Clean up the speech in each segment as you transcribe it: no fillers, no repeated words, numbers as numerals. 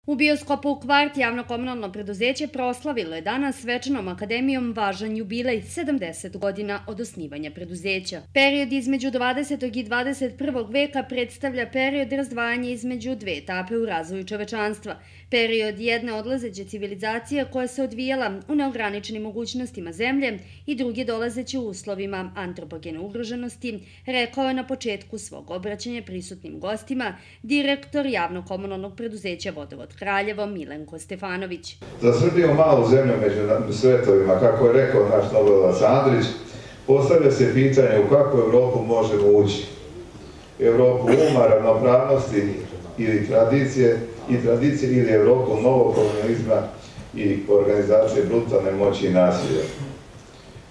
U bioskopu Kvart javno-komunalno preduzeće proslavilo je danas svečanom akademijom važan jubilej 70 godina od osnivanja preduzeća. Period između 20. i 21. veka predstavlja period razdvajanja između dve etape u razvoju čovečanstva. Period jedne odlazeće civilizacije koja se odvijala u neograničenim mogućnostima zemlje i drugi dolazeći u uslovima antropogene ugroženosti, rekao je na početku svog obraćanja prisutnim gostima direktor javno-komunalnog preduzeća Vodovod Kraljevo Milenko Stefanović. Za Srbiju malu zemlju među svetovima, kako je rekao naš Nobelovac Andrić, postavlja se pitanje u kakvu Evropu možemo ući. Evropu uma, ravnopravnosti ili tradicije ili Evropu novog kolonijalizma i organizacije brutalne moći i nasilja.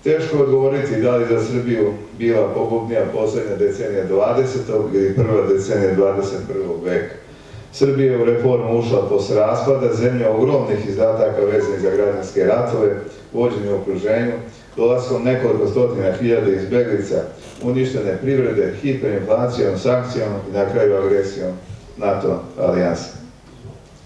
Teško odgovoriti da li za Srbiju bila pogubnija posljednja decenija 20. ili prva decenija 21. veka. Srbija je u reformu ušla posle raspada, zemlja ogromnih izdataka vezanih za građanske ratove, vođenje u okruženju, dolaskom nekoliko stotina hiljada izbeglica, uništene privrede, hiperinflacijom, sankcijom i na kraju agresijom NATO alijanse.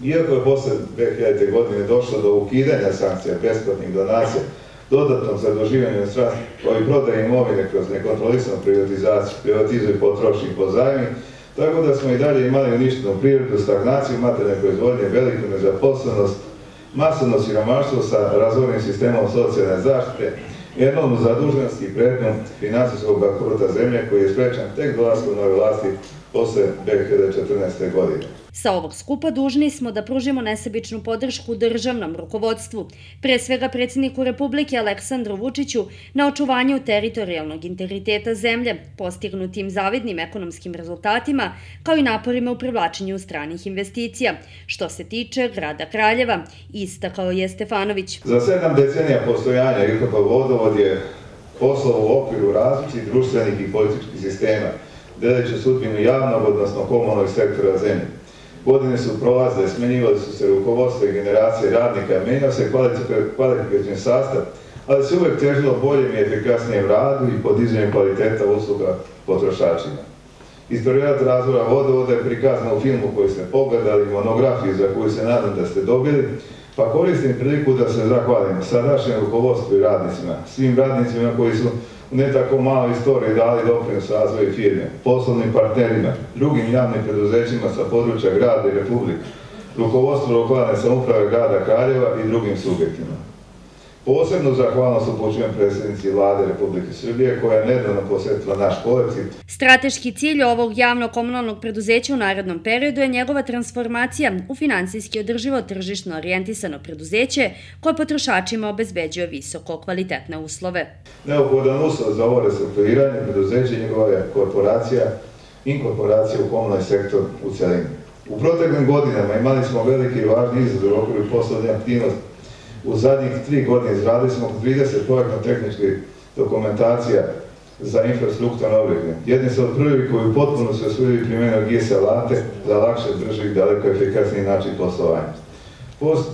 Iako je posle 2000. godine došlo do ukidanja sankcija, besplatnih donacija, dodatnog zaduživanja inostranstva, kao i prodaje imovine kroz nekontrolisanu privatizaciju, privatizuju potrošnju i pozajmi, tako da smo i dalje imali uništenu privredu, stagnaciju materijalne proizvodnje, veliku nezaposlenost, masovno siromaštvo sa razvojnim sistemom socijalne zaštite, enormnu zaduženost i pretnju finansijskog bankrota zemlje koji je sprečen tek dolaskom nove vlasti posle 2014. godine. Sa ovog skupa dužni smo da pružimo nesebičnu podršku državnom rukovodstvu, pre svega predsjedniku Republike Aleksandru Vučiću, na očuvanju teritorijalnog integriteta zemlje, postignutim zavidnim ekonomskim rezultatima, kao i naporima u privlačenju stranih investicija. Što se tiče grada Kraljeva, istakao je Stefanović. Za 7 decenija postojanja IKP Vodovod je poslovao u okviru različitih društvenih i političkih sistema, deleći sudbinu javnog, odnosno komunalnog sektora zemlje. Godine su prolazile, smenjivali su se rukovodstvo i generacije radnika, menjao se kvalifikacioni sastav, ali se uvek težilo boljem i efikasnijem radu i podizanjem kvaliteta usluga potrošačima. Istorijat razvoja Vodovoda je prikazana u filmu koji ste pogledali, monografiju za koju se nadam da ste dobili, pa koristim priliku da se zahvalim sadašnjem rukovodstvu i radnicima, svim radnicima koji su u ne tako maloj istoriji dali doprinos razvoju firme, poslovnim partnerima, drugim javnim preduzećima sa područja grada i republike, rukovodstvu lokalne samouprave grada Kraljeva i drugim subjektima. Posebno zahvalnost upućujem predsjednici Vlade Republike Srbije koja je nedavno posjetila naš kolektiv. Strateški cilj ovog javno-komunalnog preduzeća u narednom periodu je njegova transformacija u finansijski održivo tržišno orijentisano preduzeće koje potrošačima obezbeđuje visoko kvalitetne uslove. Neophodan uslov za ovo restrukturiranje preduzeća i njegova inkorporacija u komunalni sektor u celini. U proteklim godinama imali smo veliki i važni izazov u okviru poslovne aktivnosti. U zadnjih 3 godine izradili smo 30 projektno-tehničkih dokumentacija za infrastrukturne objekte. Jedni su od prvih koji potpuno se osvojili primjenu GIS alate za lakše, brži i daleko efikasniji način poslovanja.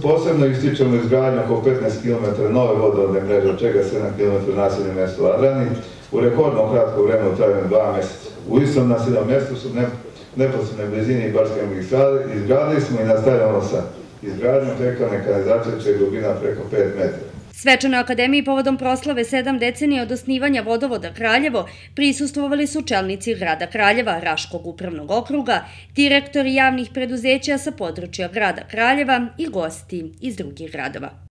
Posebno ističemo izgradnju oko 15 km nove vodovodne mreže, od čega 7 km naseljenog mesta Ladrani, u rekordno kratko vremenu trajanju 2 meseca. U istom naseljenom mestu su neposrednoj blizini Barske magistrale, izgradili smo i nastavljamo sa izgradnjom fekalne kanalizacije čija je dubina preko 5 metara. Svečanoj akademiji povodom proslave 7 decenija od osnivanja Vodovoda Kraljevo prisustvovali su čelnici grada Kraljeva, Raškog upravnog okruga, direktori javnih preduzeća sa područja grada Kraljeva i gosti iz drugih gradova.